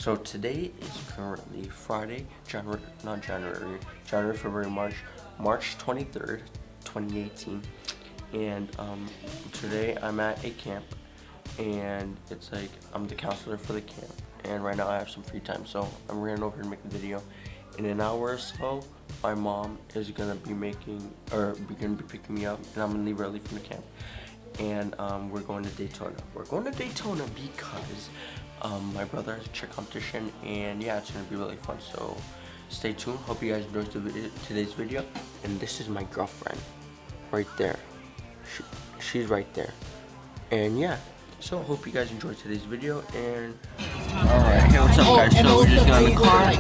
So today is currently Friday, February, March 23rd, 2018. And today I'm at a camp, and it's like I'm the counselor for the camp. And right now I have some free time, so I'm running over to make a video. In an hour or so, my mom is gonna be picking me up, and I'm gonna leave early from the camp. And we're going to Daytona. We're going to Daytona because my brother has a cheer competition, and yeah, it's gonna be really fun. So stay tuned. Hope you guys enjoyed today's video. And this is my girlfriend, right there. She's right there. And yeah, so hope you guys enjoyed today's video. And alright, hey, what's up, guys? So we just got in the car,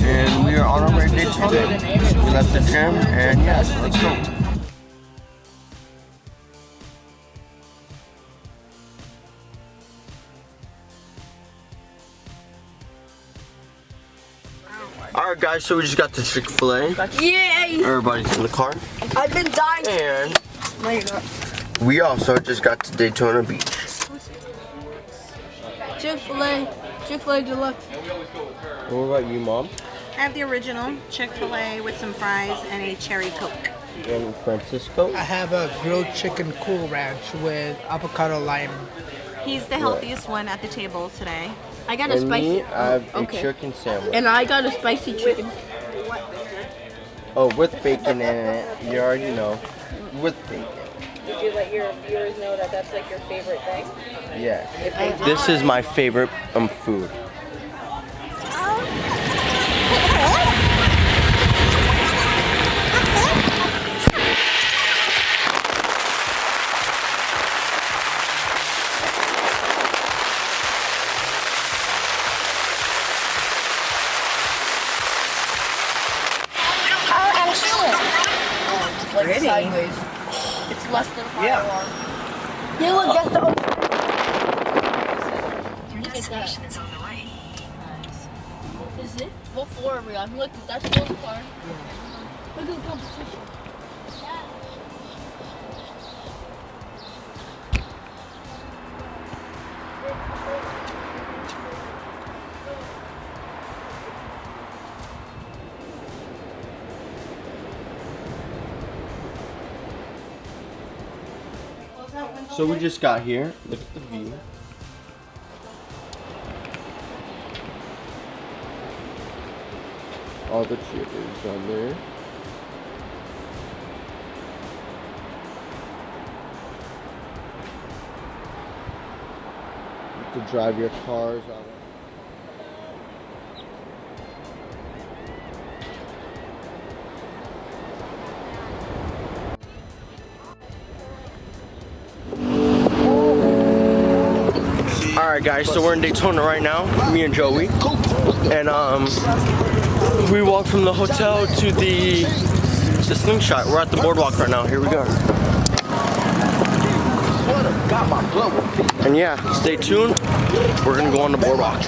and we are on our way to Daytona. We left the gym, and yeah, so let's go. Alright, guys, so we just got the Chick-fil-A. Yay! Everybody's in the car. I've been dying. And we also just got to Daytona Beach. Chick-fil-A Deluxe. What about you, Mom? I have the original Chick-fil-A with some fries and a cherry Coke. And Francisco? I have a grilled chicken Cool Ranch with avocado lime. He's the healthiest one at the table today. I got a And spicy. me, I have a chicken sandwich. And I got a spicy chicken. Oh, with bacon in it. You already know. With bacon. Did you let your viewers know that that's like your favorite thing? Yes. This is my favorite food. Like sideways. It's less than 5 alarm. Yeah, look, that's the Look at that. Is it? What floor are we on? Look, that's the car. Look at the competition. So we just got here. Look at the view. All the cheerleaders on there. You have to drive your cars on it. Alright, guys, so we're in Daytona right now, me and Joey, and we walked from the hotel to the slingshot. We're at the boardwalk right now. Here we go. And yeah, stay tuned. We're gonna go on the boardwalk.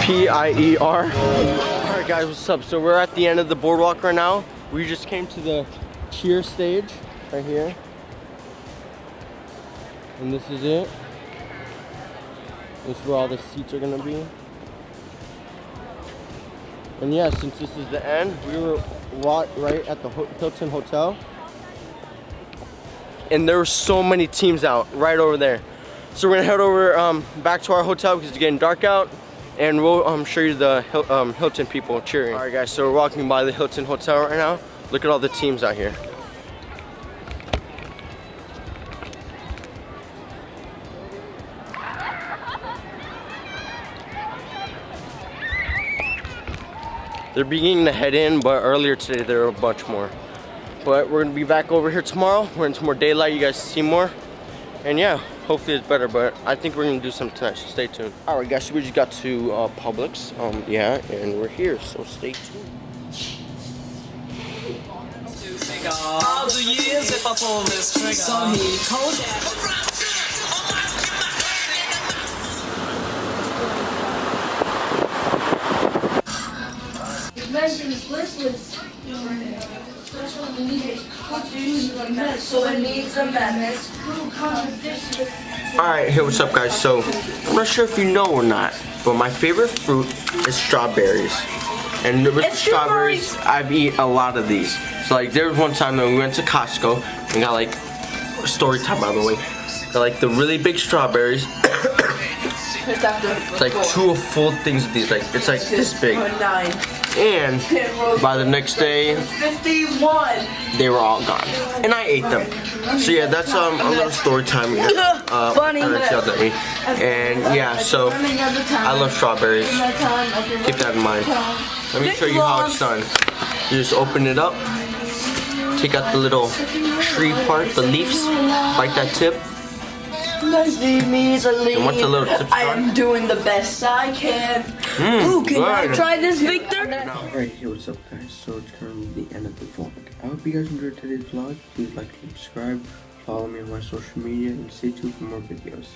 P-I-E-R. Alright, guys, what's up? So we're at the end of the boardwalk right now. We just came to the cheer stage. Right here, and this is it. This is where all the seats are gonna be. And yeah, since this is the end, we were right at the Hilton Hotel, and there were so many teams out right over there. So we're gonna head over back to our hotel because it's getting dark out, and we'll show you the Hilton people cheering. All right, guys, so we're walking by the Hilton Hotel right now. Look at all the teams out here. They're beginning to head in, but earlier today there were a bunch more. But we're gonna be back over here tomorrow. We're into more daylight, you guys see more. And yeah, hopefully it's better, but I think we're gonna do something tonight, so stay tuned. All right, guys, so we just got to Publix, yeah, and we're here, so stay tuned. All the years if I pull this trigger. So he told that. Imagine this list. Alright, hey, what's up guys? So, I'm not sure if you know or not, but my favorite fruit is strawberries. And with strawberries, I've eaten a lot of these. So like, there was one time that we went to Costco and got like, story time by the way, got like the really big strawberries. It's like 2 full things of these, like, it's like this big. And by the next day, they were all gone. And I ate them. So yeah, that's a little story time. Funny. And yeah, so I love strawberries. Keep that in mind. Let me show you how it's done. You just open it up, take out the little tree part, the leaves, like that tip. And what's the little tip? I am doing the best I can. Ooh, can I try this, Victor? Alright, hey, what's up guys? So it's currently the end of the vlog. I hope you guys enjoyed today's vlog. Please like and subscribe, follow me on my social media, and stay tuned for more videos.